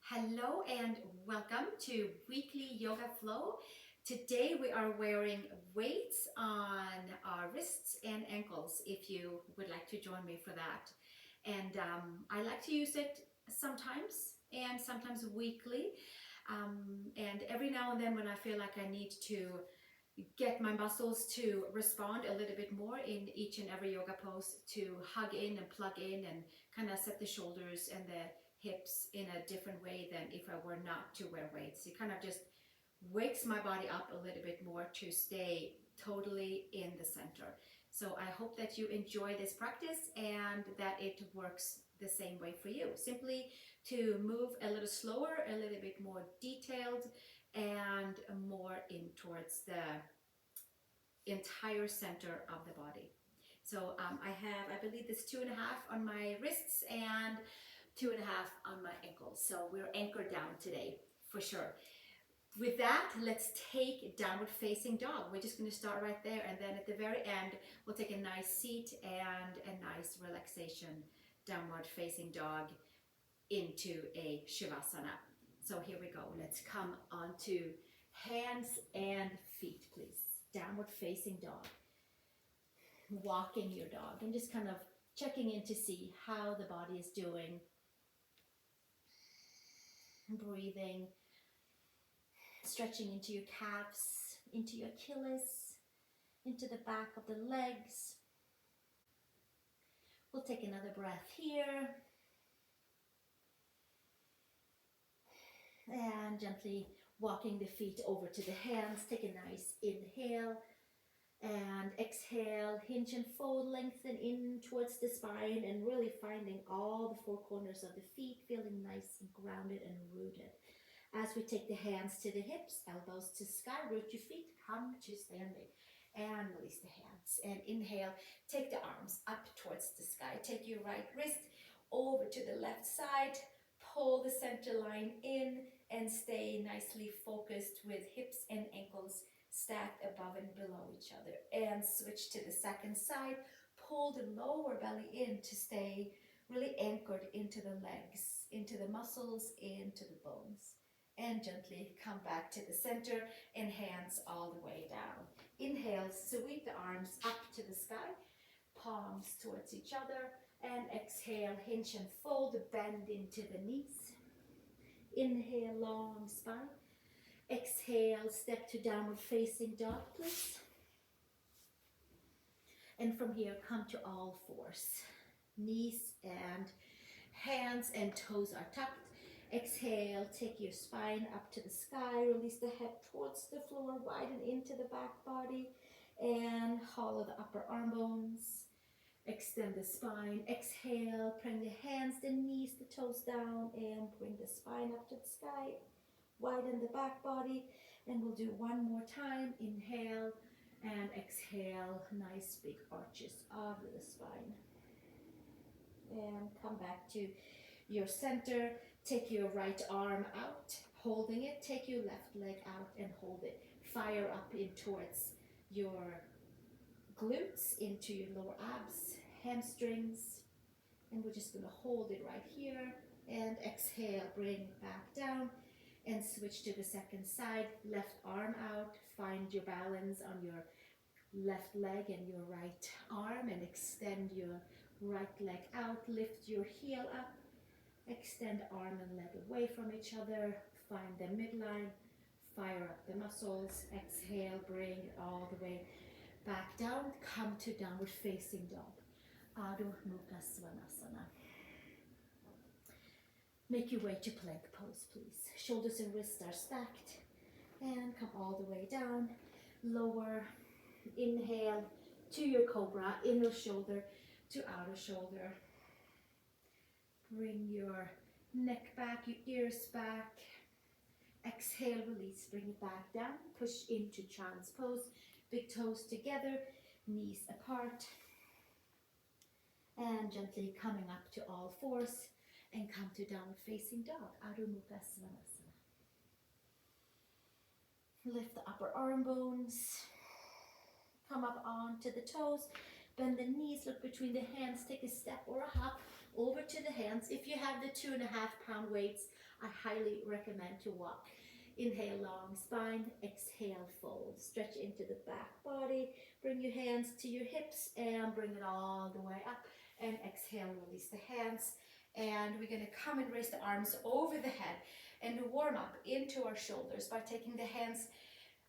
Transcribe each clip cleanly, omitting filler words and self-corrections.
Hello and welcome to Weekly Yoga Flow. Today we are wearing weights on our wrists and ankles if you would like to join me for that. And I like to use it sometimes and sometimes weekly. And every now and then when I feel like I need to get my muscles to respond a little bit more in each and every yoga pose, to hug in and plug in and kind of set the shoulders and the hips in a different way than if I were not to wear weights. It kind of just wakes my body up a little bit more to stay totally in the center. So I hope that you enjoy this practice and that it works the same way for you. Simply to move a little slower, a little bit more detailed, and more in towards the entire center of the body. So I believe this 2.5 on my wrists and 2.5 on my ankles. So we're anchored down today for sure. With that, let's take downward facing dog. We're just going to start right there, and then at the very end we'll take a nice seat and a nice relaxation downward facing dog into a shavasana. So here we go. Let's come onto hands and feet, please. Downward facing dog. Walking your dog and just kind of checking in to see how the body is doing. Breathing, stretching into your calves, into your Achilles, into the back of the legs. We'll take another breath here. And gently walking the feet over to the hands. Take a nice inhale and exhale. Hinge and fold, lengthen in towards the spine and really finding all the four corners of the feet, feeling nice and grounded and rooted. As we take the hands to the hips, elbows to sky, root your feet, come to standing. And release the hands. And inhale, take the arms up towards the sky. Take your right wrist over to the left side. Pull the center line in and stay nicely focused with hips and ankles stacked above and below each other. And switch to the second side. Pull the lower belly in to stay really anchored into the legs, into the muscles, into the bones. And gently come back to the center and hands all the way down. Inhale, sweep the arms up to the sky, palms towards each other. And exhale, hinge and fold, bend into the knees. Inhale, long spine. Exhale, step to downward facing dog, please. And from here, come to all fours. Knees and hands and toes are tucked. Exhale, take your spine up to the sky, release the head towards the floor, widen into the back body, and hollow the upper arm bones. Extend the spine. Exhale, bring the hands, the knees, the toes down, and bring the spine up to the sky. Widen the back body, and we'll do one more time. Inhale and exhale, nice big arches of the spine. And come back to your center. Take your right arm out, holding it. Take your left leg out and hold it. Fire up in towards your glutes, into your lower abs, hamstrings. And we're just going to hold it right here. And exhale, bring back down. And switch to the second side. Left arm out. Find your balance on your left leg and your right arm. And extend your right leg out. Lift your heel up. Extend arm and leg away from each other. Find the midline. Fire up the muscles. Exhale, bring it all the way back down. Come to downward facing dog. Adho Mukha Svanasana. Make your way to plank pose, please. Shoulders and wrists are stacked. And come all the way down. Lower. Inhale to your cobra. Inner shoulder to outer shoulder. Bring your neck back, your ears back. Exhale, release, bring it back down. Push into child's pose. Big toes together, knees apart. And gently coming up to all fours and come to downward facing dog. Adho Mukha Svanasana. Lift the upper arm bones. Come up onto the toes. Bend the knees, look between the hands. Take a step or a hop over to the hands. If you have the 2.5 pound weights, I highly recommend to walk. Inhale, long spine. Exhale, fold. Stretch into the back body. Bring your hands to your hips and bring it all the way up. And exhale, release the hands. And we're going to come and raise the arms over the head and warm up into our shoulders by taking the hands,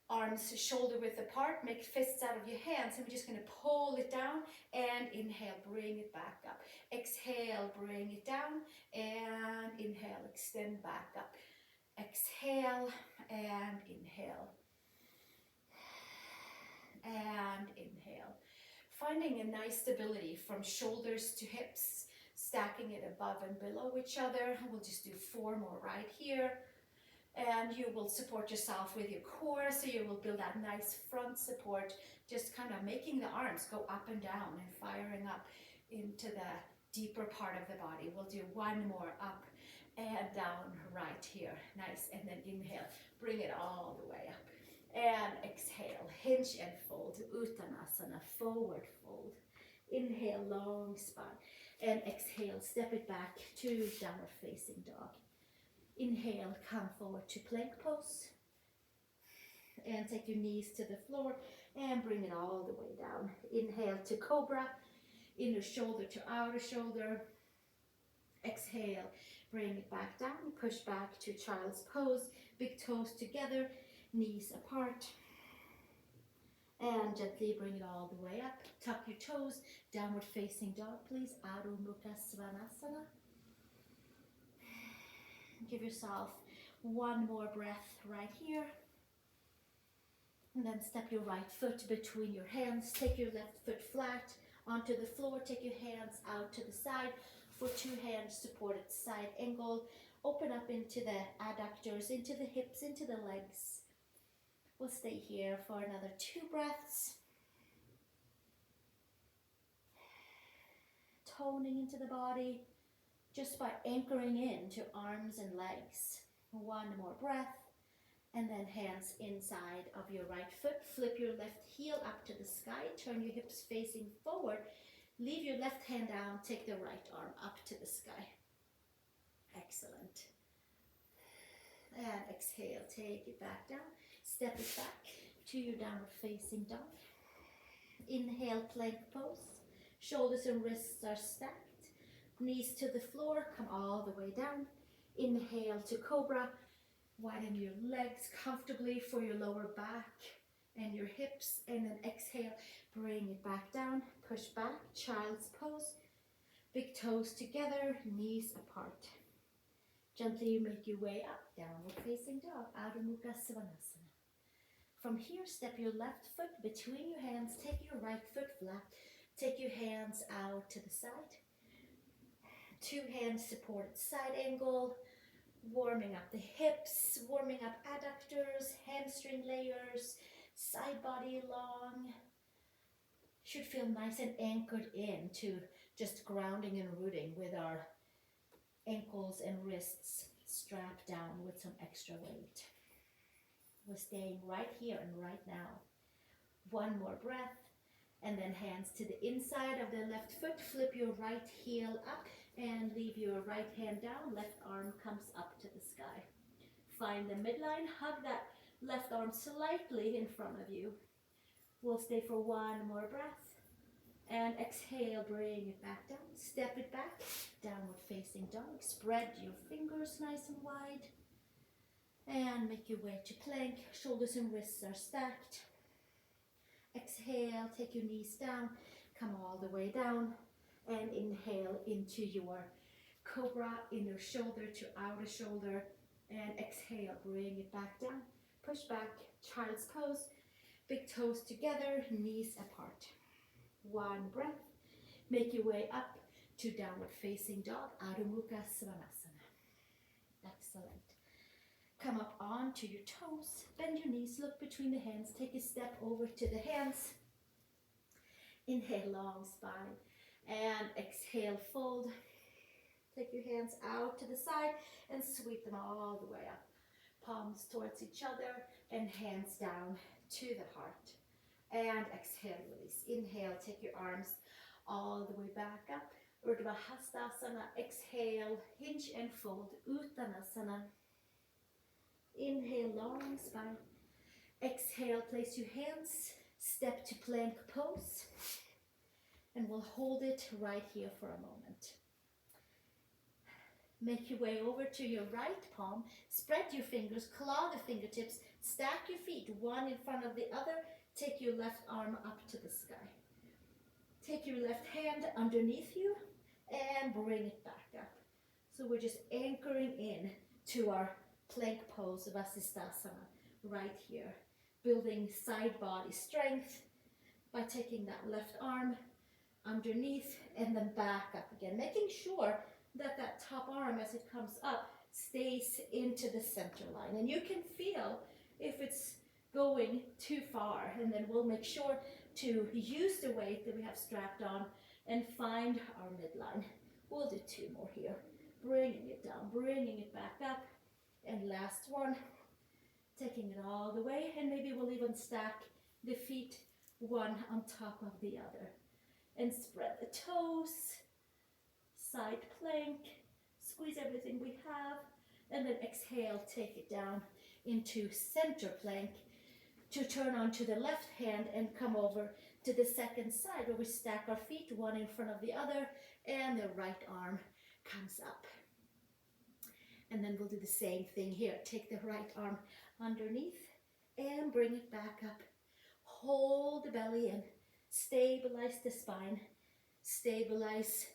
arms shoulder width apart. Make fists out of your hands, and we're just going to pull it down. And inhale, bring it back up. Exhale, bring it down. And inhale, extend back up. Exhale and inhale. And inhale. Finding a nice stability from shoulders to hips, stacking it above and below each other. We'll just do 4 more right here. And you will support yourself with your core, so you will build that nice front support, just kind of making the arms go up and down and firing up into the deeper part of the body. We'll do 1 more up and down right here. Nice. And then inhale, bring it all the way up. And exhale, hinge and fold. Uttanasana, forward fold. Inhale, long spine. And exhale, step it back to downward facing dog. Inhale, come forward to plank pose. And take your knees to the floor and bring it all the way down. Inhale to cobra. Inner shoulder to outer shoulder. Exhale, bring it back down. Push back to child's pose. Big toes together, knees apart. And gently bring it all the way up. Tuck your toes. Downward facing dog, please. Adho Mukha Svanasana. Give yourself 1 more breath right here. And then step your right foot between your hands. Take your left foot flat onto the floor. Take your hands out to the side for 2 hands supported side angle. Open up into the adductors, into the hips, into the legs. We'll stay here for another 2 breaths. Toning into the body just by anchoring into arms and legs. 1 more breath. And then hands inside of your right foot. Flip your left heel up to the sky. Turn your hips facing forward. Leave your left hand down. Take the right arm up to the sky. Excellent. And exhale. Take it back down. Step it back to your downward facing dog. Inhale, plank pose. Shoulders and wrists are stacked. Knees to the floor. Come all the way down. Inhale to cobra. Widen your legs comfortably for your lower back and your hips. And then exhale, bring it back down. Push back, child's pose. Big toes together, knees apart. Gently make your way up, downward facing dog, Adho Mukha Svanasana. From here, step your left foot between your hands. Take your right foot flat. Take your hands out to the side. 2 hands supported side angle. Warming up the hips, warming up adductors, hamstring layers, side body long. Should feel nice and anchored in to just grounding and rooting with our ankles and wrists strapped down with some extra weight. We're staying right here and right now. 1 more breath, and then hands to the inside of the left foot. Flip your right heel up. And leave your right hand down, left arm comes up to the sky. Find the midline, hug that left arm slightly in front of you. We'll stay for 1 more breath. And exhale, bring it back down. Step it back, downward facing dog. Spread your fingers nice and wide. And make your way to plank. Shoulders and wrists are stacked. Exhale, take your knees down. Come all the way down. And inhale into your cobra, inner shoulder to outer shoulder. And exhale, bring it back down. Push back, child's pose. Big toes together, knees apart. 1 breath. Make your way up to downward facing dog, Adho Mukha Svanasana. Excellent. Come up onto your toes. Bend your knees, look between the hands. Take a step over to the hands. Inhale, long spine. And exhale, fold. Take your hands out to the side and sweep them all the way up. Palms towards each other and hands down to the heart. And exhale, release. Inhale, take your arms all the way back up. Urdhva Hastasana. Exhale, hinge and fold. Uttanasana. Inhale, long spine. Exhale, place your hands, step to plank pose, and we'll hold it right here for a moment. Make your way over to your right palm, spread your fingers, claw the fingertips, stack your feet one in front of the other, take your left arm up to the sky. Take your left hand underneath you and bring it back up. So we're just anchoring in to our plank pose of Vasisthasana right here. Building side body strength by taking that left arm underneath and then back up again. Making sure that that top arm as it comes up stays into the center line. And you can feel if it's going too far, and then we'll make sure to use the weight that we have strapped on and find our midline. We'll do 2 more here. Bringing it down, bringing it back up. And last one, taking it all the way, and maybe we'll even stack the feet one on top of the other. And spread the toes, side plank, squeeze everything we have, and then exhale, take it down into center plank to turn onto the left hand and come over to the second side where we stack our feet one in front of the other and the right arm comes up. And then we'll do the same thing here. Take the right arm underneath and bring it back up. Hold the belly in. Stabilize the spine. Stabilize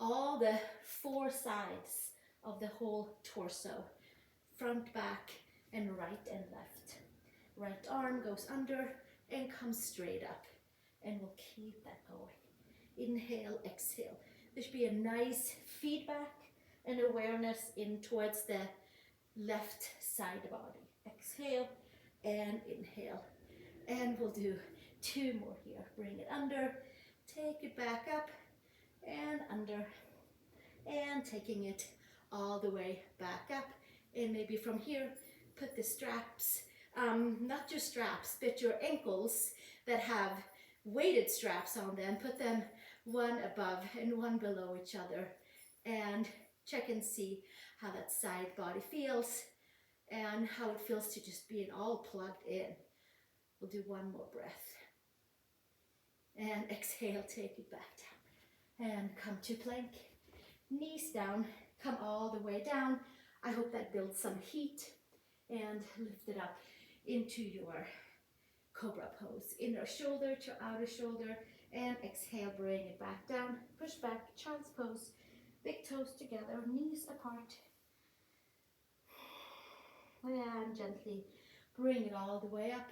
all the 4 sides of the whole torso. Front, back, and right and left. Right arm goes under and comes straight up. And we'll keep that going. Inhale, exhale. There should be a nice feedback and awareness in towards the left side body. Exhale and inhale. And we'll do 2 more here. Bring it under, take it back up and under, and taking it all the way back up. And maybe from here, put the straps, not just straps, but your ankles that have weighted straps on them, put them one above and one below each other, and check and see how that side body feels and how it feels to just be all plugged in. We'll do 1 more breath. And exhale, take it back down. And come to plank. Knees down, come all the way down. I hope that builds some heat. And lift it up into your cobra pose. Inner shoulder to outer shoulder. And exhale, bring it back down. Push back, child's pose. Big toes together, knees apart. And gently bring it all the way up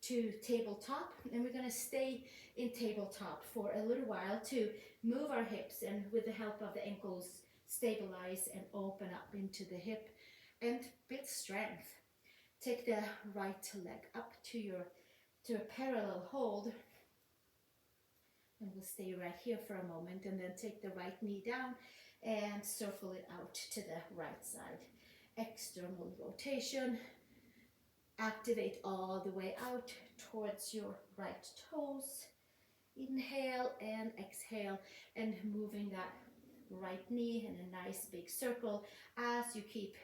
to tabletop. And we're going to stay in tabletop for a little while to move our hips and with the help of the ankles, stabilize and open up into the hip and build strength. Take the right leg up to a parallel hold. And we'll stay right here for a moment, and then take the right knee down and circle it out to the right side. External rotation. Activate all the way out towards your right toes. Inhale and exhale, and moving that right knee in a nice big circle as you keep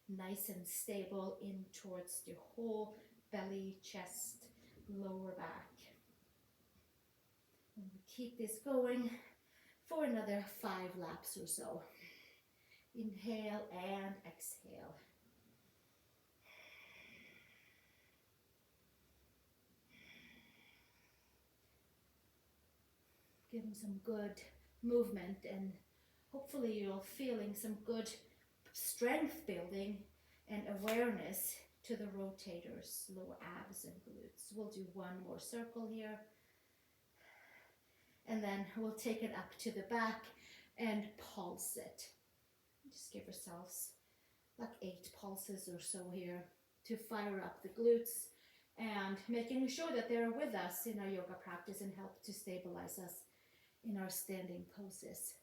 nice and stable in towards your whole belly, chest, lower back. And we keep this going for another 5 laps or so. Inhale and exhale. Giving some good movement, and hopefully you're feeling some good strength building and awareness to the rotators, lower abs and glutes. We'll do 1 more circle here. And then we'll take it up to the back and pulse it. Just give ourselves like 8 pulses or so here to fire up the glutes and making sure that they're with us in our yoga practice and help to stabilize us in our standing poses.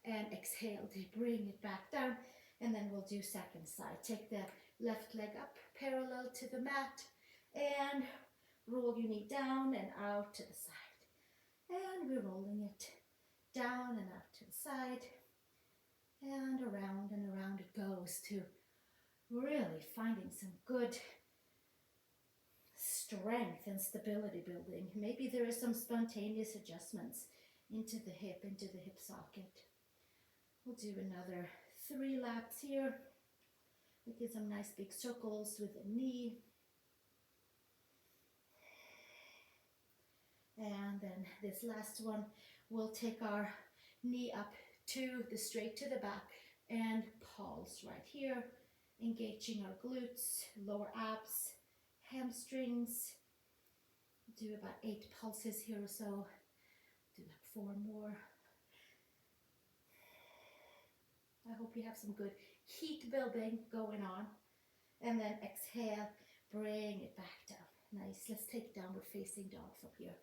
And exhale to bring it back down, and then we'll do second side. Take the left leg up parallel to the mat and roll your knee down and out to the side. And we're rolling it down and out to the side, and around it goes, to really finding some good strength and stability building. Maybe there is some spontaneous adjustments into the hip socket. We'll do another 3 laps here. Making some nice big circles with the knee. And then this last one, we'll take our knee up to the straight to the back and pulse right here, engaging our glutes, lower abs, hamstrings. Do about 8 pulses here or so. Do like 4 more. I hope you have some good heat building going on. And then exhale, bring it back down. Nice. Let's take downward facing dog from here.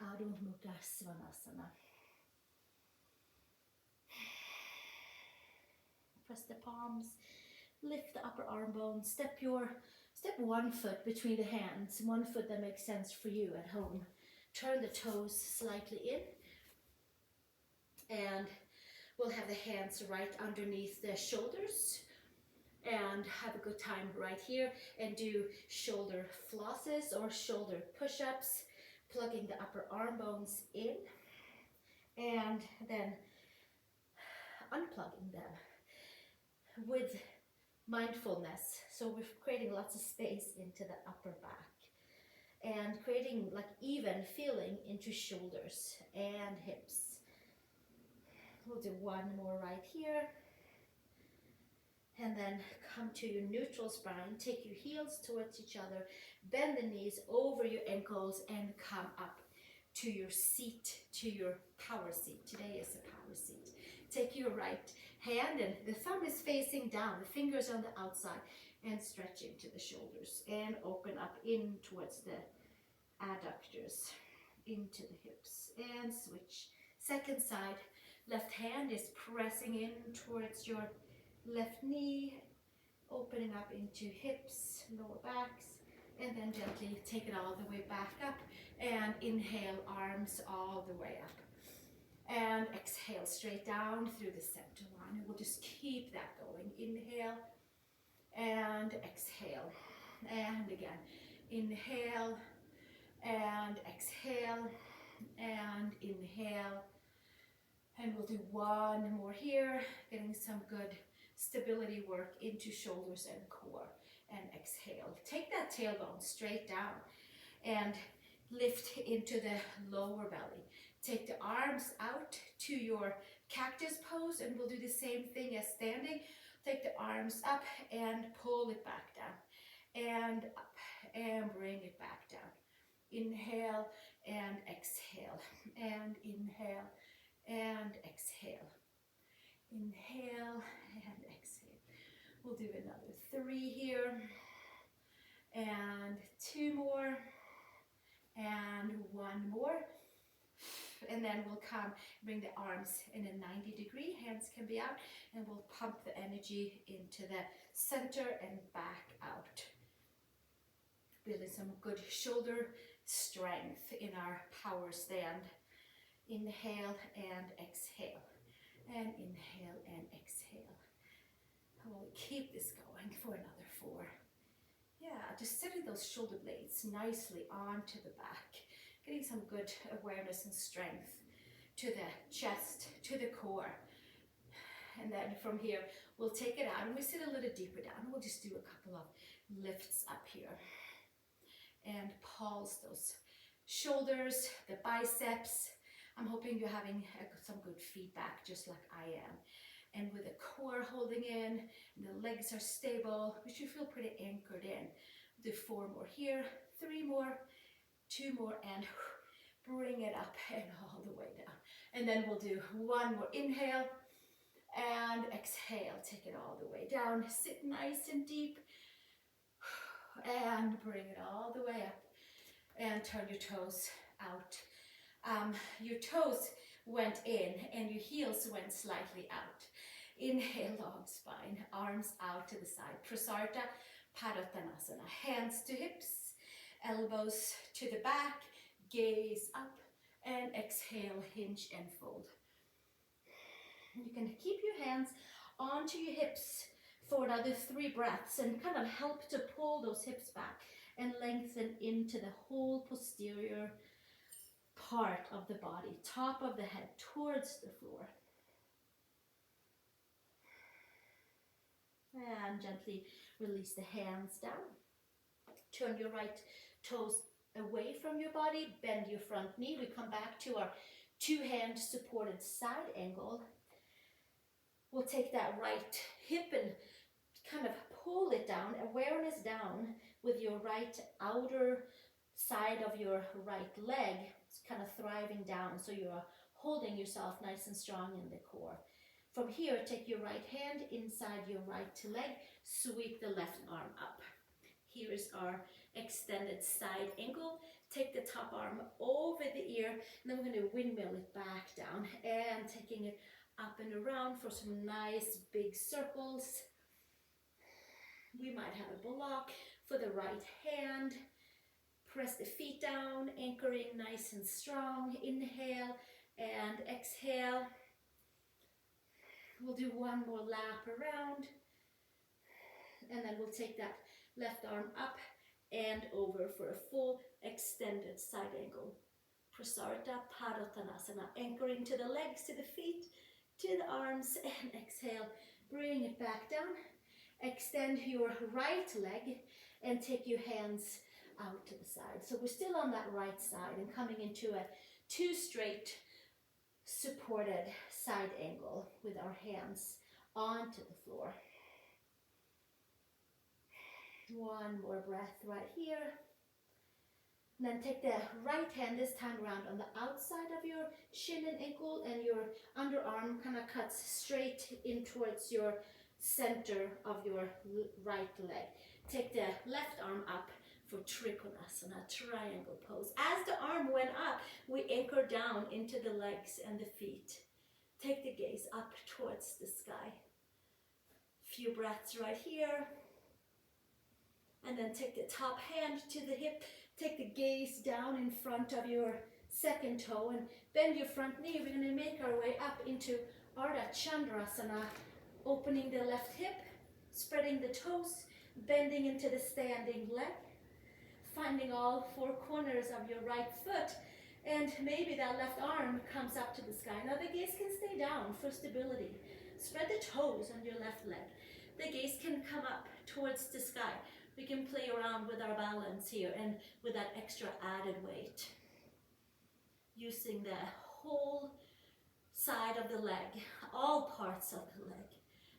Adho Mukha Svanasana. Press the palms, lift the upper arm bone, step one foot between the hands, one foot that makes sense for you at home. Turn the toes slightly in, and we'll have the hands right underneath the shoulders, and have a good time right here, and do shoulder flosses or shoulder push-ups, plugging the upper arm bones in, and then unplugging them with mindfulness. So we're creating lots of space into the upper back and creating like even feeling into shoulders and hips. We'll do 1 more right here. And then come to your neutral spine. Take your heels towards each other. Bend the knees over your ankles and come up to your seat, to your power seat. Today is a power seat. Take your right hand, and the thumb is facing down, the fingers on the outside, and stretching to the shoulders, and open up in towards the adductors, into the hips, and switch. Second side, left hand is pressing in towards your left knee, opening up into hips, lower backs, and then gently take it all the way back up, and inhale, arms all the way up. And exhale straight down through the center line. And we'll just keep that going. Inhale and exhale. And again. Inhale and exhale and inhale. And we'll do 1 more here. Getting some good stability work into shoulders and core. And exhale. Take that tailbone straight down and lift into the lower belly. Take the arms out to your cactus pose, and we'll do the same thing as standing. Take the arms up and pull it back down, and up, and bring it back down. Inhale and exhale, and inhale and exhale. Inhale and exhale. We'll do another 3 here, and 2 more, and 1 more. And then we'll come, bring the arms in a 90-degree, hands can be out, and we'll pump the energy into the center and back out. Building some good shoulder strength in our power stand. Inhale and exhale, and inhale and exhale. We'll keep this going for another 4. Yeah, just setting those shoulder blades nicely onto the back. Getting some good awareness and strength to the chest, to the core. And then from here, we'll take it out and we sit a little deeper down. We'll just do a couple of lifts up here. And pulse those shoulders, the biceps. I'm hoping you're having some good feedback, just like I am. And with the core holding in, and the legs are stable, we should feel pretty anchored in. Do 4 more here, 3 more, 2 more, and bring it up and all the way down. And then we'll do 1 more inhale and exhale. Take it all the way down. Sit nice and deep and bring it all the way up. And turn your toes out. Your toes went in and your heels went slightly out. Inhale, long spine, arms out to the side. Prasarta Padottanasana. Hands to hips. Elbows to the back, gaze up, and exhale, hinge and fold. You can keep your hands onto your hips for another 3 breaths and kind of help to pull those hips back and lengthen into the whole posterior part of the body, top of the head towards the floor. And gently release the hands down. Turn your right toes away from your body, bend your front knee. We come back to our 2-hand supported side angle. We'll take that right hip and kind of pull it down, awareness down with your right outer side of your right leg. It's kind of thriving down, so you're holding yourself nice and strong in the core. From here, take your right hand inside your right leg, sweep the left arm up. Here is our extended side angle. Take the top arm over the ear, and then we're going to windmill it back down and taking it up and around for some nice big circles. We might have a block for the right hand. Press the feet down, anchoring nice and strong. Inhale and exhale. We'll do one more lap around, and then we'll take that left arm up and over for a full extended side angle. Prasarita Padottanasana, anchoring to the legs, to the feet, to the arms, and exhale. Bring it back down. Extend your right leg and take your hands out to the side. So we're still on that right side and coming into a 2 straight supported side angle with our hands onto the floor. One more breath right here. And then take the right hand this time around on the outside of your shin and ankle, and your underarm kind of cuts straight in towards your center of your right leg. Take the left arm up for Trikonasana, triangle pose. As the arm went up, we anchor down into the legs and the feet. Take the gaze up towards the sky. Few breaths right here. And then take the top hand to the hip. Take the gaze down in front of your second toe and bend your front knee. We're going to make our way up into Ardha Chandrasana, opening the left hip, spreading the toes, bending into the standing leg, finding all 4 corners of your right foot, and maybe that left arm comes up to the sky. Now the gaze can stay down for stability. Spread the toes on your left leg. The gaze can come up towards the sky. We can play around with our balance here and with that extra added weight. Using the whole side of the leg, all parts of the leg.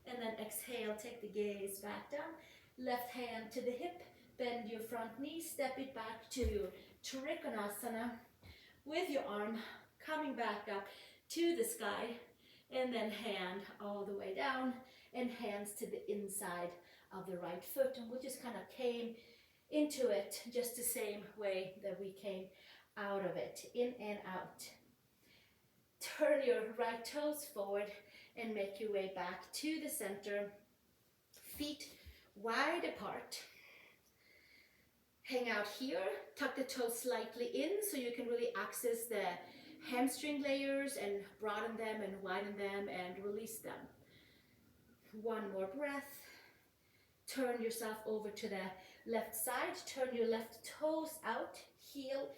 And then exhale, take the gaze back down. Left hand to the hip, bend your front knee, step it back to your Trikonasana with your arm coming back up to the sky, and then hand all the way down and hands to the inside of the right foot. And we'll just kind of came into it just the same way that we came out of it, in and out. Turn your right toes forward and make your way back to the center. Feet wide apart. Hang out here, tuck the toes slightly in so you can really access the hamstring layers and broaden them and widen them and release them. One more breath. Turn yourself over to the left side. Turn your left toes out. Heel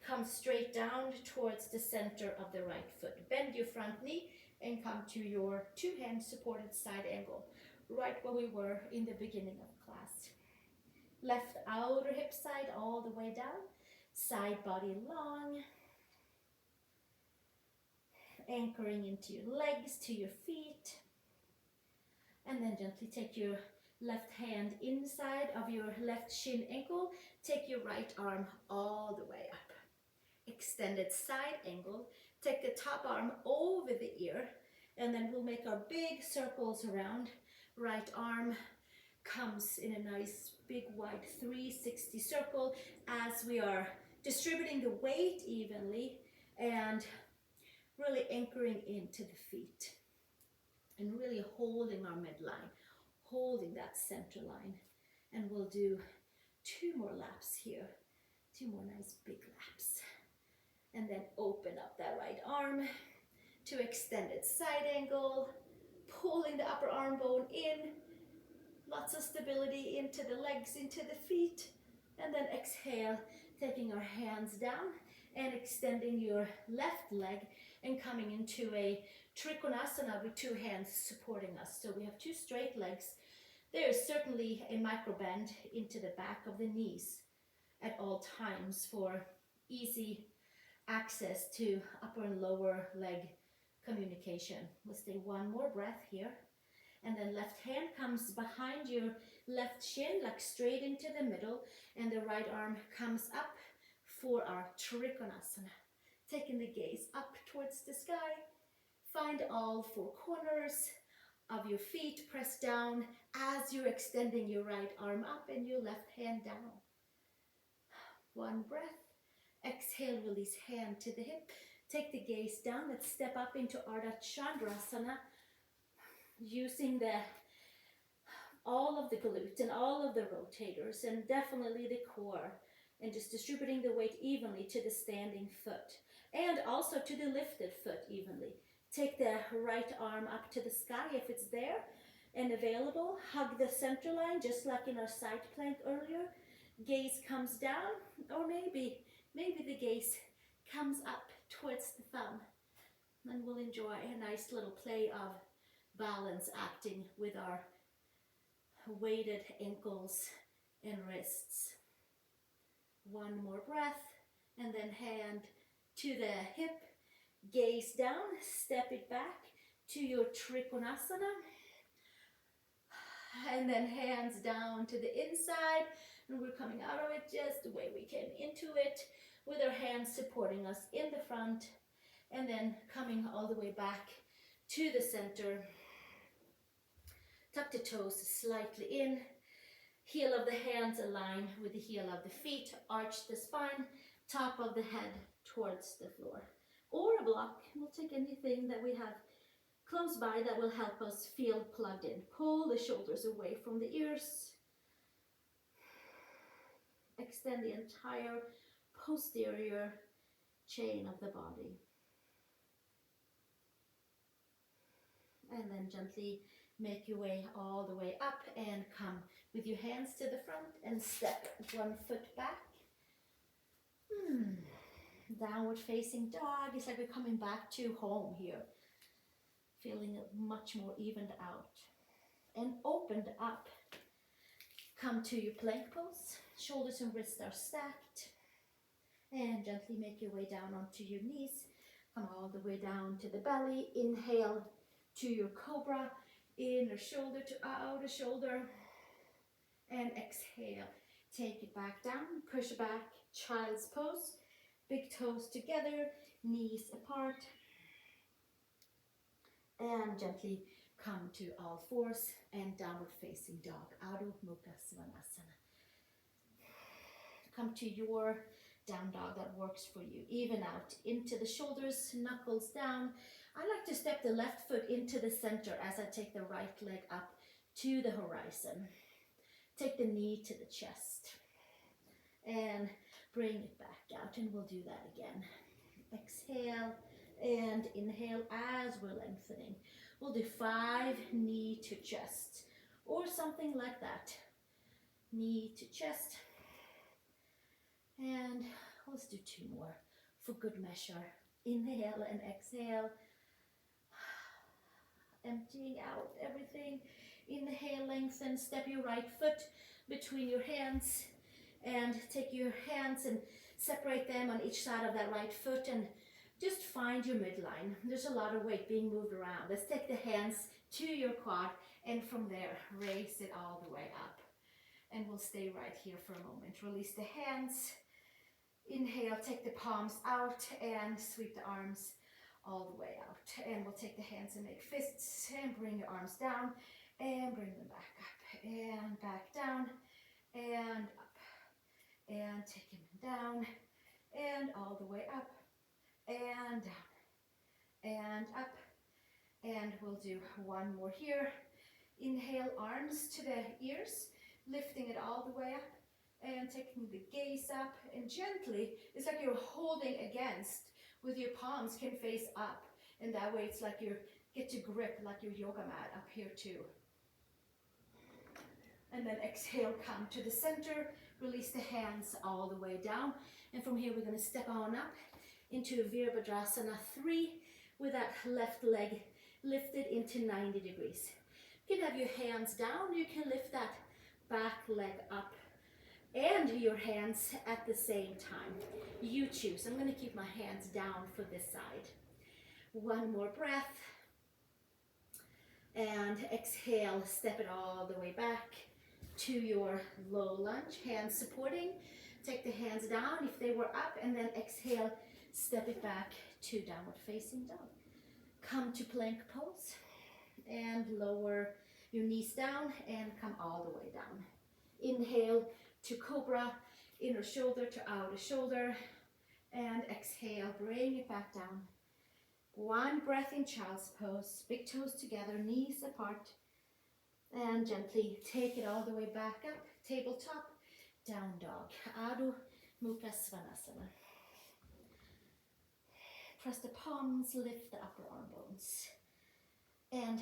comes straight down towards the center of the right foot. Bend your front knee and come to your 2-hand supported side angle, right where we were in the beginning of class. Left outer hip side all the way down. Side body long. Anchoring into your legs, to your feet. And then gently take your left hand inside of your left shin ankle. Take your right arm all the way up. Extended side angle. Take the top arm over the ear, and then we'll make our big circles around. Right arm comes in a nice big wide 360 circle as we are distributing the weight evenly and really anchoring into the feet and really holding our midline, holding that center line. And we'll do 2 more laps here, 2 more nice big laps. And then open up that right arm, to extended side angle, pulling the upper arm bone in, lots of stability into the legs, into the feet, and then exhale, taking our hands down and extending your left leg and coming into a Trikonasana with two hands supporting us. So we have two straight legs. There is certainly a micro bend into the back of the knees at all times for easy access to upper and lower leg communication. Let's take one more breath here. And then left hand comes behind your left shin, like straight into the middle, and the right arm comes up for our Trikonasana. Taking the gaze up towards the sky. Find all four corners of your feet. Press down as you're extending your right arm up and your left hand down. One breath. Exhale, release hand to the hip. Take the gaze down. Let's step up into Ardha Chandrasana. Using all of the glutes and all of the rotators and definitely the core, and just distributing the weight evenly to the standing foot and also to the lifted foot evenly. Take the right arm up to the sky if it's there and available. Hug the center line just like in our side plank earlier. Gaze comes down, or maybe the gaze comes up towards the thumb. And we'll enjoy a nice little play of balance acting with our weighted ankles and wrists. One more breath, and then hand to the hip, gaze down, step it back to your Trikonasana, and then hands down to the inside, and we're coming out of it just the way we can into it, with our hands supporting us in the front, and then coming all the way back to the center. Tuck the toes slightly in. Heel of the hands align with the heel of the feet. Arch the spine. Top of the head towards the floor. Or a block. We'll take anything that we have close by that will help us feel plugged in. Pull the shoulders away from the ears. Extend the entire posterior chain of the body. And then gently make your way all the way up and come with your hands to the front and step one foot back. Downward facing dog. It's like we're coming back to home here. Feeling it much more evened out and opened up. Come to your plank pose. Shoulders and wrists are stacked. And gently make your way down onto your knees. Come all the way down to the belly. Inhale to your cobra. Inner shoulder to outer shoulder. And exhale. Take it back down. Push back. Child's pose. Big toes together. Knees apart. And gently come to all fours and downward facing dog. Adho Mukha Svanasana. Come to your down dog that works for you. Even out into the shoulders, knuckles down. I like to step the left foot into the center as I take the right leg up to the horizon. Take the knee to the chest and bring it back out, and we'll do that again. Exhale and inhale as we're lengthening. We'll do 5 knee to chest or something like that. Knee to chest. And let's do 2 more for good measure. Inhale and exhale. Emptying out everything. Inhale, lengthen, step your right foot between your hands and take your hands and separate them on each side of that right foot and just find your midline. There's a lot of weight being moved around. Let's take the hands to your quad and from there raise it all the way up. And we'll stay right here for a moment. Release the hands. Inhale, take the palms out and sweep the arms all the way out. And we'll take the hands and make fists and bring your arms down and bring them back up and back down and up and take them down and all the way up and down and up. And we'll do 1 more here. Inhale, arms to the ears, lifting it all the way up and taking the gaze up, and gently, it's like you're holding against with your palms can face up And that way it's like you get to grip like your yoga mat up here too. And then exhale, come to the center, release the hands all the way down. And from here we're going to step on up into Virabhadrasana 3 with that left leg lifted into 90 degrees. You can have your hands down, you can lift that back leg up and your hands at the same time. You choose. I'm going to keep my hands down for this side. One more breath. And exhale, step it all the way back to your low lunge, hands supporting. Take the hands down if they were up, and then exhale, step it back to downward facing dog. Come to plank pose and lower your knees down and come all the way down. Inhale to cobra, inner shoulder to outer shoulder, and exhale, bring it back down. One breath in child's pose, big toes together, knees apart, and gently take it all the way back up, tabletop, down dog, Adho Mukha Svanasana. Press the palms, lift the upper arm bones. And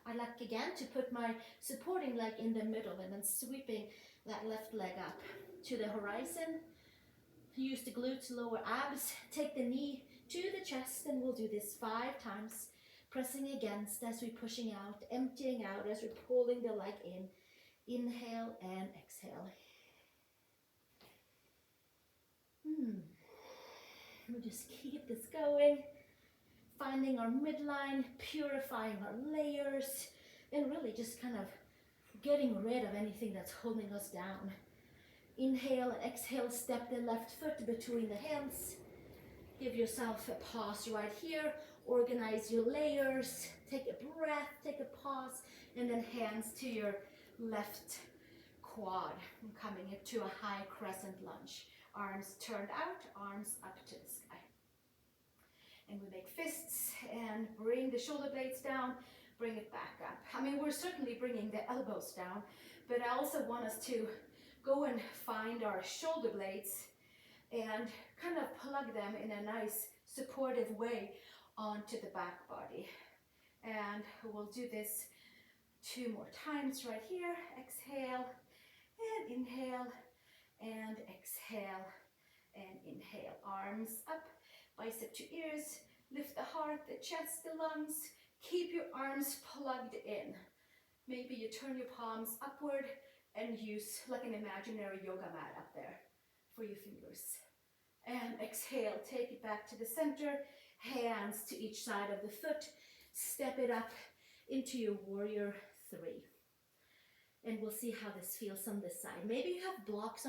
I like again to put my supporting leg in the middle and then sweeping that left leg up to the horizon. Use the glutes, lower abs, take the knee to the chest, and we'll do this 5 times. Pressing against as we're pushing out, emptying out as we're pulling the leg in. Inhale and exhale. We'll just keep this going, finding our midline, purifying our layers, and really just kind of getting rid of anything that's holding us down. Inhale and exhale, step the left foot between the hands. Give yourself a pause right here. Organize your layers. Take a breath, take a pause, and then hands to your left quad. I'm coming into a high crescent lunge. Arms turned out, arms up to the sky. And we make fists and bring the shoulder blades down, bring it back up. I mean, we're certainly bringing the elbows down, but I also want us to go and find our shoulder blades and kind of plug them in a nice supportive way onto the back body. And we'll do this 2 more times right here. Exhale and inhale and exhale and inhale. Arms up, bicep to ears, lift the heart, the chest, the lungs. Keep your arms plugged in. Maybe you turn your palms upward and use like an imaginary yoga mat up there for your fingers. And exhale, take it back to the center, hands to each side of the foot, step it up into your warrior 3. And we'll see how this feels on this side. Maybe you have blocks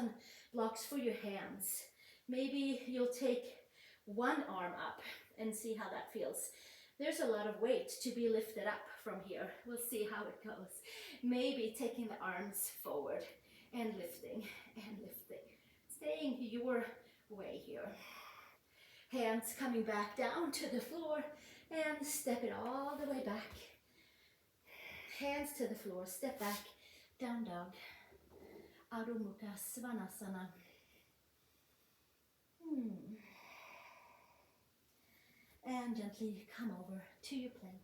for your hands. Maybe you'll take one arm up and see how that feels. There's a lot of weight to be lifted up from here. We'll see how it goes. Maybe taking the arms forward and lifting, staying your way here. Hands coming back down to the floor and step it all the way back. Hands to the floor, step back, down dog. Adho Mukha Svanasana. And gently come over to your plank.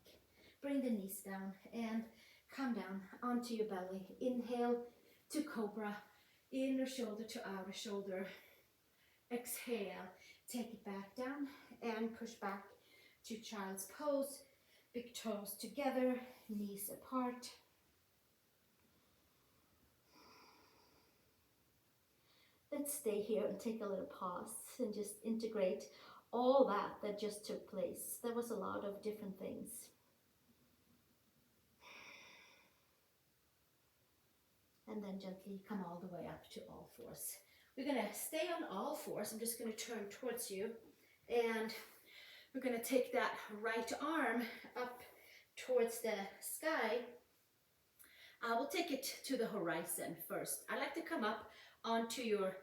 Bring the knees down and come down onto your belly. Inhale to cobra, inner shoulder to outer shoulder. Exhale, take it back down and push back to child's pose. Big toes together, knees apart. Then stay here and take a little pause and just integrate all that just took place. There was a lot of different things. And then gently come all the way up to all fours. We're going to stay on all fours. I'm just going to turn towards you. And we're going to take that right arm up towards the sky. We'll take it to the horizon first. I like to come up onto your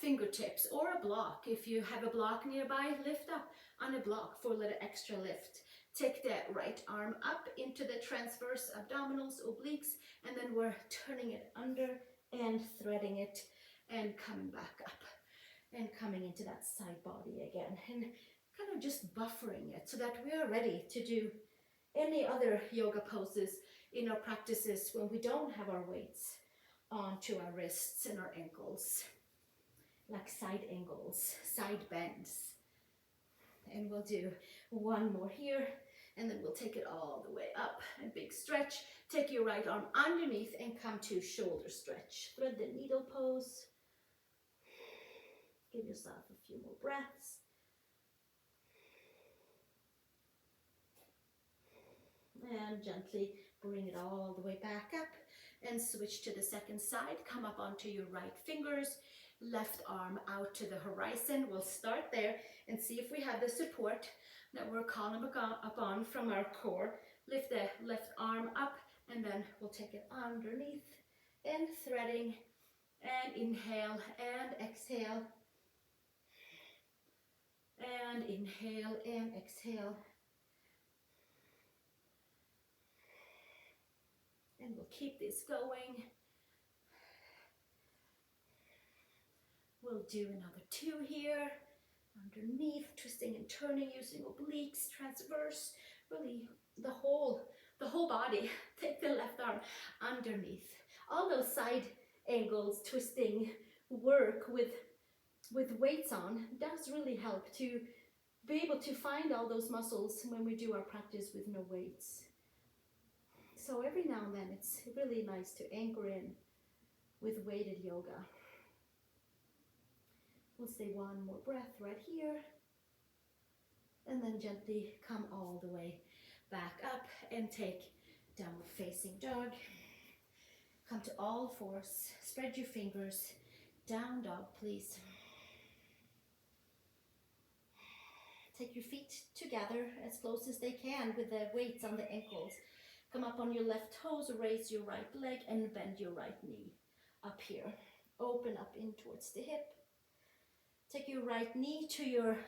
fingertips or a block. If you have a block nearby, lift up on a block for a little extra lift. Take that right arm up into the transverse abdominals, obliques, and then we're turning it under and threading it and coming back up and coming into that side body again. And kind of just buffering it so that we are ready to do any other yoga poses in our practices when we don't have our weights onto our wrists and our ankles, like side angles, side bends. And we'll do one more here, and then we'll take it all the way up. A big stretch. Take your right arm underneath and come to shoulder stretch. Thread the needle pose. Give yourself a few more breaths. And gently bring it all the way back up and switch to the second side. Come up onto your right fingers, left arm out to the horizon. We'll start there and see if we have the support that we're calling up on from our core. Lift the left arm up and then we'll take it underneath and threading, and inhale and exhale, and inhale and exhale. And we'll keep this going. We'll do another 2 here. Underneath, twisting and turning using obliques, transverse, really the whole body. Take the left arm underneath. All those side angles, twisting work with weights on does really help to be able to find all those muscles when we do our practice with no weights. So every now and then it's really nice to anchor in with weighted yoga. We'll stay one more breath right here. And then gently come all the way back up and take downward facing dog. Come to all fours. Spread your fingers. Down dog, please. Take your feet together as close as they can with the weights on the ankles. Come up on your left toes, raise your right leg and bend your right knee up here. Open up in towards the hip. Take your right knee to your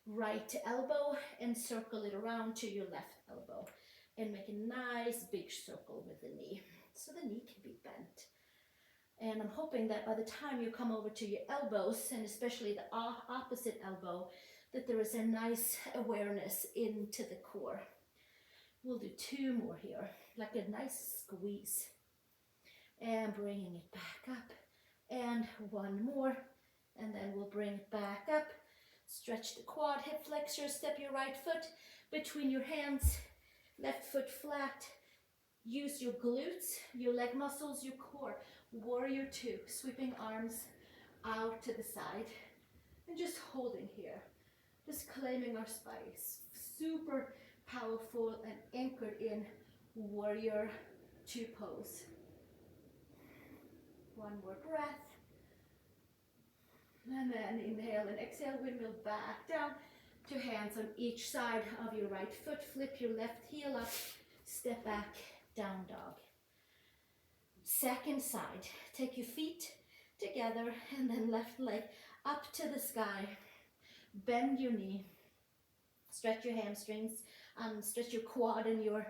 right elbow and circle it around to your left elbow. And make a nice big circle with the knee, so the knee can be bent. And I'm hoping that by the time you come over to your elbows, and especially the opposite elbow, that there is a nice awareness into the core. We'll do 2 more here, like a nice squeeze. And bringing it back up. And 1 more. And then we'll bring it back up. Stretch the quad, hip flexor, step your right foot between your hands. Left foot flat. Use your glutes, your leg muscles, your core. Warrior 2, sweeping arms out to the side. And just holding here. Just claiming our space. Super powerful and anchored in warrior 2 pose. 1 more breath. And then inhale and exhale, windmill back down to hands on each side of your right foot. Flip your left heel up, step back, down dog. Second side, take your feet together and then left leg up to the sky. Bend your knee, stretch your hamstrings, stretch your quad and your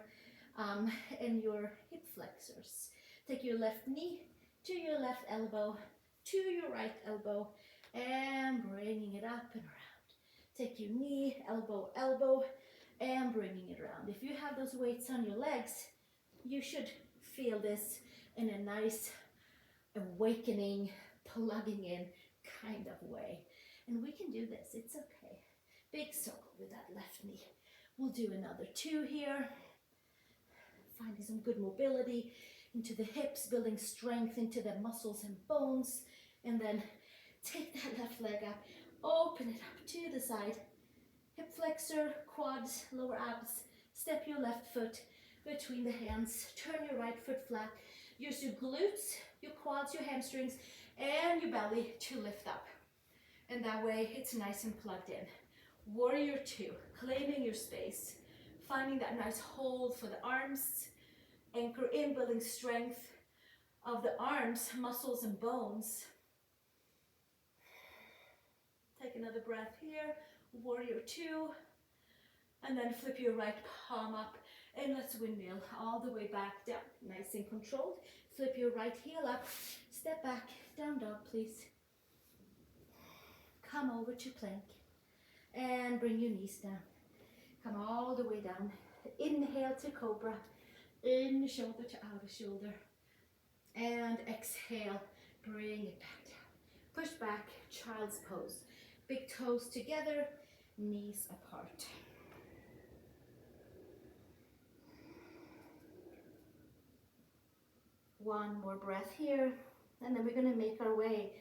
hip flexors. Take your left knee to your left elbow, to your right elbow, and bringing it up and around. Take your knee, elbow, elbow, and bringing it around. If you have those weights on your legs, you should feel this in a nice, awakening, plugging in kind of way. And we can do this, it's okay. Big circle with that left knee. We'll do another 2 here. Finding some good mobility into the hips, building strength into the muscles and bones. And then take that left leg up, open it up to the side. Hip flexor, quads, lower abs. Step your left foot between the hands. Turn your right foot flat. Use your glutes, your quads, your hamstrings, and your belly to lift up. And that way it's nice and plugged in. Warrior 2, claiming your space. Finding that nice hold for the arms. Anchor in, building strength of the arms, muscles and bones. Take another breath here. Warrior 2. And then flip your right palm up and let's windmill all the way back down. Nice and controlled. Flip your right heel up. Step back, down dog please. Come over to plank. And bring your knees down. Come all the way down. Inhale to cobra. In shoulder to outer shoulder. And exhale, bring it back down. Push back, child's pose. Big toes together, knees apart. One more breath here, and then we're going to make our way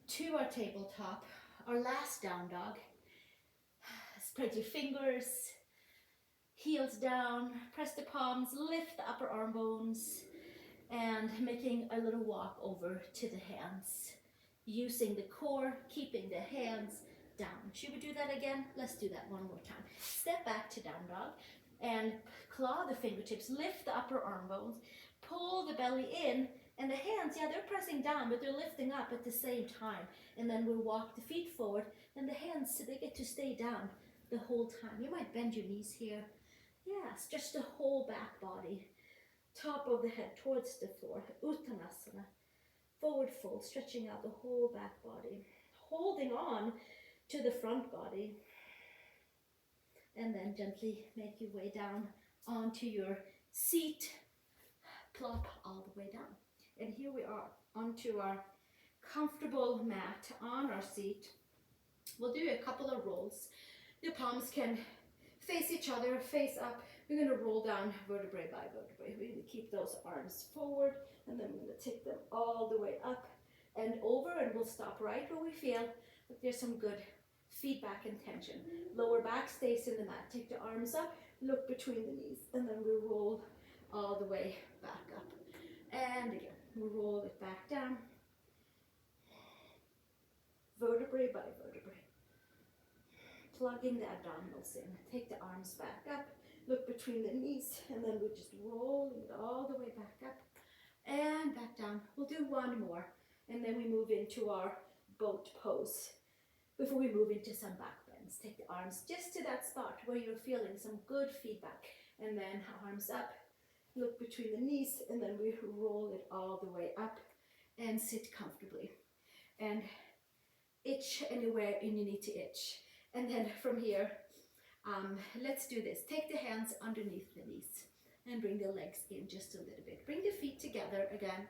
to our tabletop, our last down dog. Spread your fingers, heels down, press the palms, lift the upper arm bones, and making a little walk over to the hands. Using the core, keeping the hands down. Should we do that again? Let's do that one more time. Step back to down dog and claw the fingertips, lift the upper arm bones, pull the belly in, and the hands, yeah, they're pressing down, but they're lifting up at the same time. And then we'll walk the feet forward, and the hands, they get to stay down the whole time. You might bend your knees here. Yes, just the whole back body. Top of the head towards the floor. Uttanasana. Forward fold, stretching out the whole back body. Holding on to the front body. And then gently make your way down onto your seat. Plop all the way down. And here we are onto our comfortable mat on our seat. We'll do a couple of rolls. The palms can face each other, face up. We're going to roll down vertebrae by vertebrae. We're going to keep those arms forward, and then we're going to take them all the way up and over, and we'll stop right where we feel that there's some good feedback and tension. Lower back stays in the mat. Take the arms up, look between the knees, and then we roll all the way back up. And again, we roll it back down. Vertebrae by vertebrae. Plugging the abdominals in. Take the arms back up, look between the knees, and then we're just rolling it all the way back up and back down. We'll do one more, and then we move into our boat pose before we move into some back bends. Take the arms just to that spot where you're feeling some good feedback, and then arms up, look between the knees, and then we roll it all the way up and sit comfortably. And itch anywhere you need to itch. And then from here, let's do this. Take the hands underneath the knees and bring the legs in just a little bit. Bring the feet together again.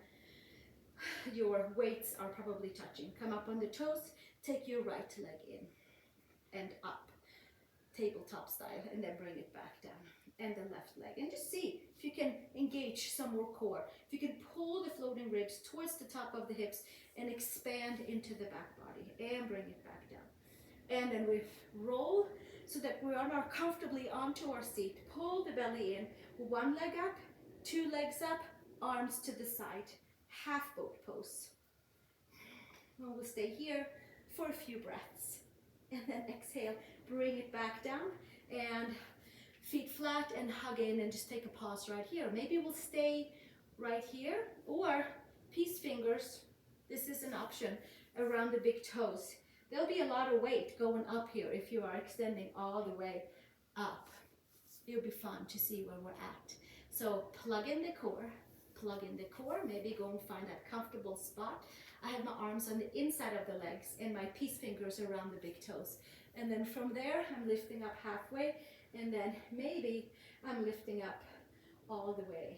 Your weights are probably touching. Come up on the toes. Take your right leg in and up, tabletop style, and then bring it back down. And the left leg. And just see if you can engage some more core. If you can pull the floating ribs towards the top of the hips and expand into the back body. And bring it back down. And then we roll so that we are comfortably onto our seat. Pull the belly in. One leg up, two legs up, arms to the side. Half boat pose. And we'll stay here for a few breaths. And then exhale, bring it back down and feet flat and hug in, and just take a pause right here. Maybe we'll stay right here, or peace fingers. This is an option around the big toes. There'll be a lot of weight going up here if you are extending all the way up. It'll be fun to see where we're at. So plug in the core, maybe go and find that comfortable spot. I have my arms on the inside of the legs and my peace fingers around the big toes. And then from there, I'm lifting up halfway, and then maybe I'm lifting up all the way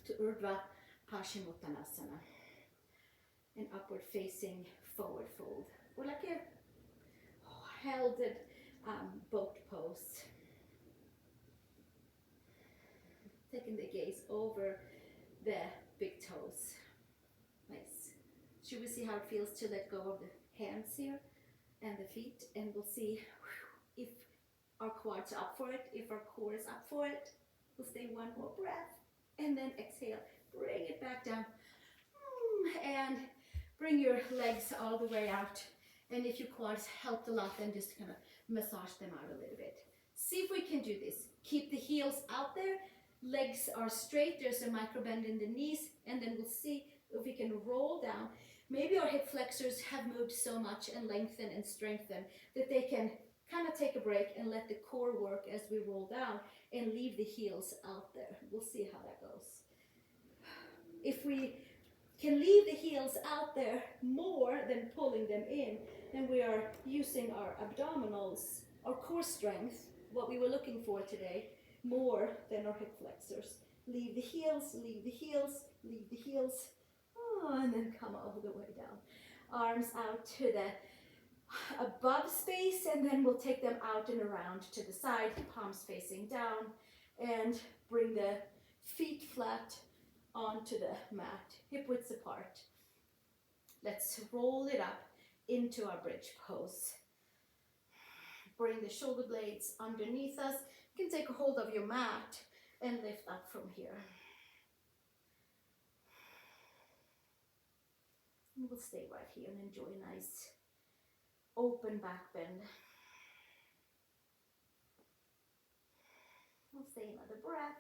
to Urdhva Paschimottanasana, an upward facing forward fold. Or like a held boat pose. Taking the gaze over the big toes. Nice. Should we see how it feels to let go of the hands here and the feet? And we'll see if our quads are up for it, if our core is up for it. We'll stay one more breath. And then exhale. Bring it back down. And bring your legs all the way out. And if your quads helped a lot, then just kind of massage them out a little bit. See if we can do this. Keep the heels out there. Legs are straight. There's a micro bend in the knees. And then we'll see if we can roll down. Maybe our hip flexors have moved so much and lengthened and strengthened that they can kind of take a break and let the core work as we roll down and leave the heels out there. We'll see how that goes. If we can leave the heels out there more than pulling them in, then we are using our abdominals, our core strength, what we were looking for today, more than our hip flexors. Leave the heels, leave the heels, leave the heels, and then come all the way down. Arms out to the above space, and then we'll take them out and around to the side, palms facing down, and bring the feet flat onto the mat, hip widths apart. Let's roll it up into our bridge pose. Bring the shoulder blades underneath us. You can take a hold of your mat and lift up from here. And we'll stay right here and enjoy a nice open back bend. We'll stay another breath.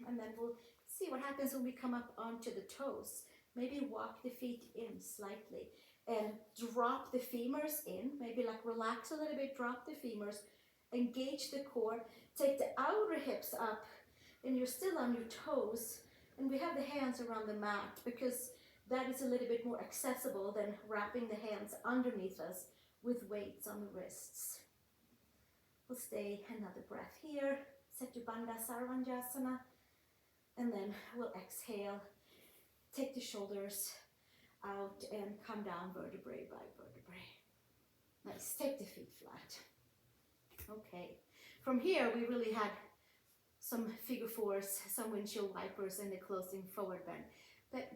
And then we'll see what happens when we come up onto the toes. Maybe walk the feet in slightly and drop the femurs in. Maybe like relax a little bit, drop the femurs, engage the core, take the outer hips up, and you're still on your toes. And we have the hands around the mat because that is a little bit more accessible than wrapping the hands underneath us with weights on the wrists. We'll stay another breath here. Setubandha Sarvanjasana. And then we'll exhale. Take the shoulders out and come down vertebrae by vertebrae. Nice. Take the feet flat. Okay. From here, we really had some figure fours, some windshield wipers, and the closing forward bend. But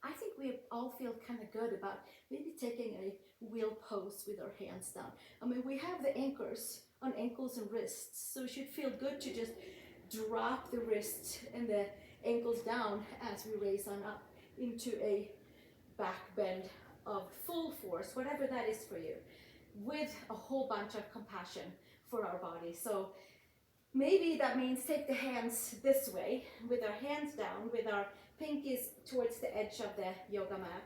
I think we all feel kind of good about maybe taking a wheel pose with our hands down. I mean, we have the anchors on ankles and wrists, so it should feel good to just drop the wrists and the ankles down as we raise on up into a back bend of full force, whatever that is for you, with a whole bunch of compassion for our body. So maybe that means take the hands this way, with our hands down, with our pinkies towards the edge of the yoga mat,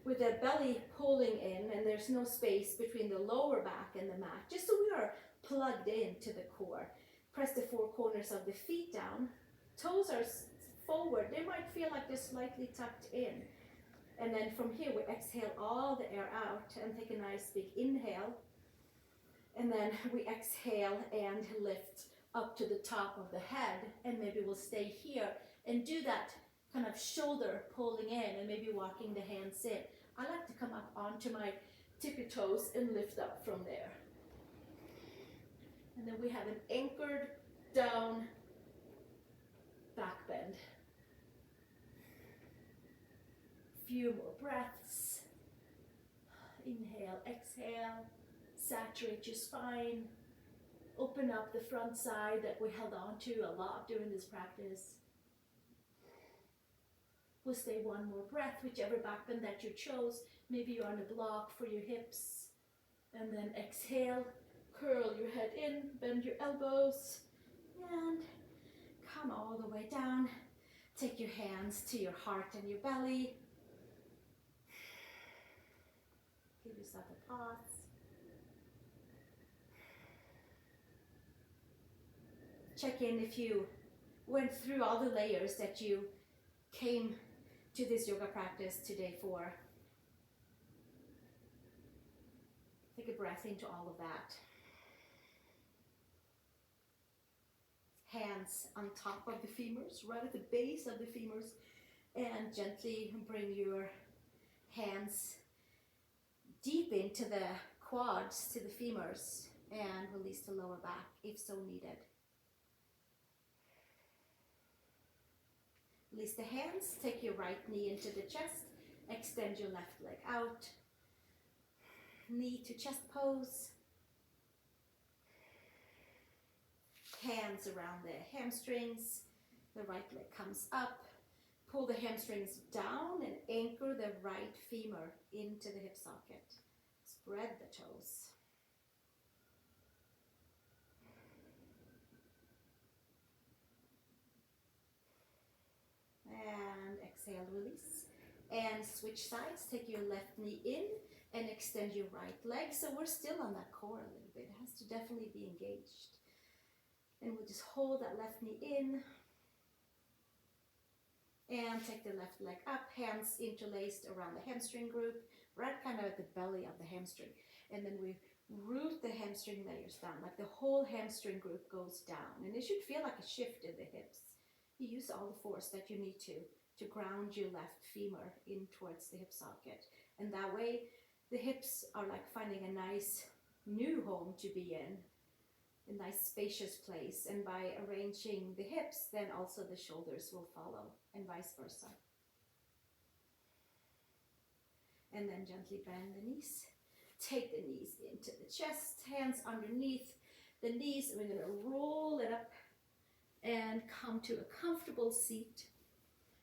with the belly pulling in, and there's no space between the lower back and the mat, just so we are plugged into the core. Press the four corners of the feet down. Toes are forward. They might feel like they're slightly tucked in. And then from here, we exhale all the air out and take a nice big inhale. And then we exhale and lift up to the top of the head. And maybe we'll stay here and do that kind of shoulder pulling in and maybe walking the hands in. I like to come up onto my tippy toes and lift up from there. And then we have an anchored down back bend. Few more breaths. Inhale, exhale. Saturate your spine. Open up the front side that we held on to a lot during this practice. We'll stay one more breath, whichever back bend that you chose. Maybe you're on a block for your hips. And then exhale. Curl your head in, bend your elbows, and come all the way down. Take your hands to your heart and your belly. Give yourself a pause. Check in if you went through all the layers that you came to this yoga practice today for. Take a breath into all of that. Hands on top of the femurs, right at the base of the femurs, and gently bring your hands deep into the quads, to the femurs, and release the lower back if so needed. Release the hands, take your right knee into the chest, extend your left leg out, knee to chest pose. Hands around the hamstrings, the right leg comes up, pull the hamstrings down and anchor the right femur into the hip socket. Spread the toes. And exhale, release. And switch sides, take your left knee in and extend your right leg. So we're still on that core a little bit. It has to definitely be engaged. And we'll just hold that left knee in. And take the left leg up, hands interlaced around the hamstring group, right kind of at the belly of the hamstring. And then we root the hamstring layers down, like the whole hamstring group goes down. And it should feel like a shift in the hips. You use all the force that you need to ground your left femur in towards the hip socket. And that way, the hips are like finding a nice new home to be in, a nice spacious place. And by arranging the hips, then also the shoulders will follow, and vice versa. And then gently bend the knees. Take the knees into the chest, hands underneath the knees. We're going to roll it up and come to a comfortable seat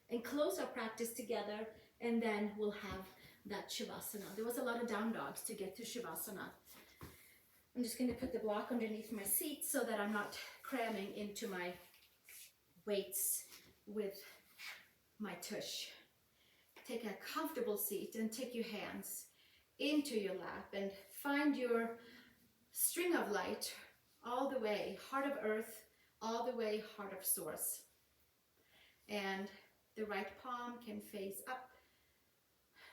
and close our practice together, and then we'll have that Shavasana. There was a lot of down dogs to get to Shavasana. I'm just going to put the block underneath my seat so that I'm not cramming into my weights with my tush. Take a comfortable seat and take your hands into your lap and find your string of light all the way, heart of earth, all the way, heart of source. And the right palm can face up.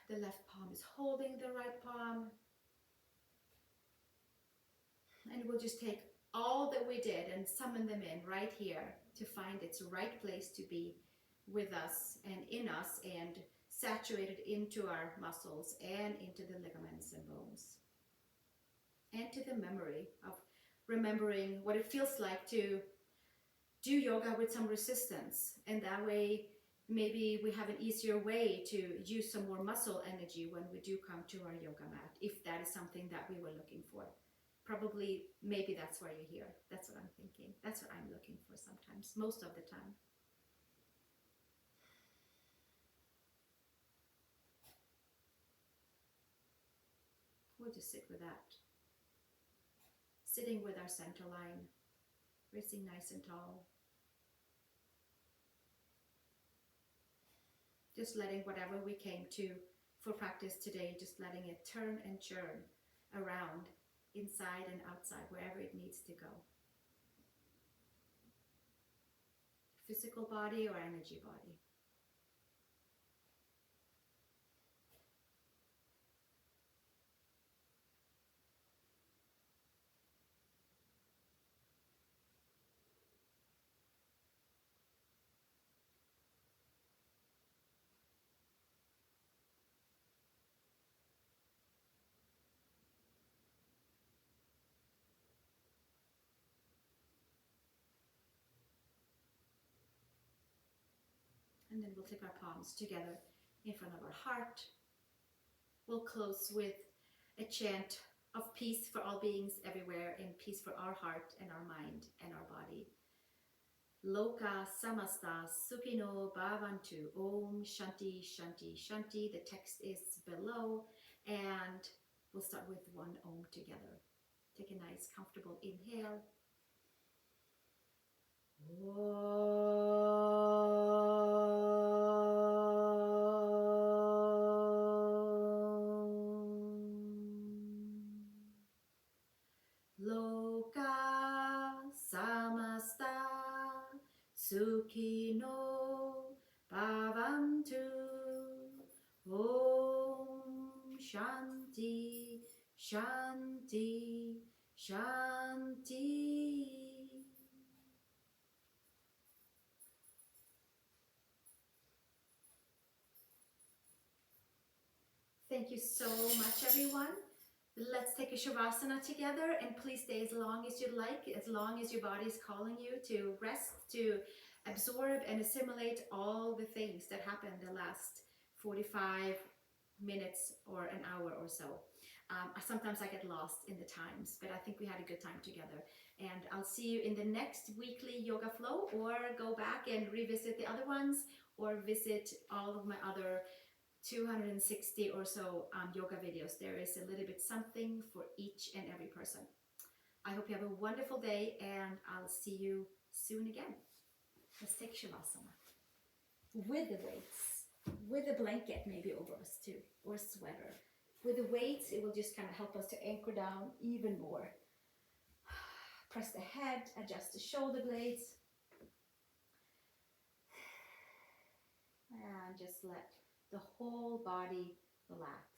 The left palm is holding the right palm. And we'll just take all that we did and summon them in right here to find its right place to be with us and in us and saturated into our muscles and into the ligaments and bones. And to the memory of remembering what it feels like to do yoga with some resistance. And that way, maybe we have an easier way to use some more muscle energy when we do come to our yoga mat, if that is something that we were looking for. Probably, maybe that's why you're here. That's what I'm thinking. That's what I'm looking for sometimes, most of the time. We'll just sit with that. Sitting with our center line, raising nice and tall. Just letting whatever we came to for practice today, just letting it turn and churn around, inside and outside, wherever it needs to go. Physical body or energy body. And then we'll take our palms together in front of our heart. We'll close with a chant of peace for all beings everywhere and peace for our heart and our mind and our body. Lokah, Samastah, Sukhino, Bhavantu, Om, Shanti, Shanti, Shanti. The text is below, and we'll start with one Om together. Take a nice, comfortable inhale. Lokah, Samastah, Sukhino, Bhavantu, Om, Shanti, Shanti, Shanti. Thank you so much, everyone. Let's take a Shavasana together, and please stay as long as you'd like, as long as your body is calling you to rest, to absorb and assimilate all the things that happened the last 45 minutes or an hour or so. Sometimes I get lost in the times, but I think we had a good time together. And I'll see you in the next weekly YogaFlow, or go back and revisit the other ones, or visit all of my other 260 or so yoga videos. There is a little bit something for each and every person. I hope you have a wonderful day, and I'll see you soon again. Let's take Shavasana. With the weights, with a blanket maybe over us too, or a sweater. With the weights, it will just kind of help us to anchor down even more. Press the head, adjust the shoulder blades. and just let the whole body relax.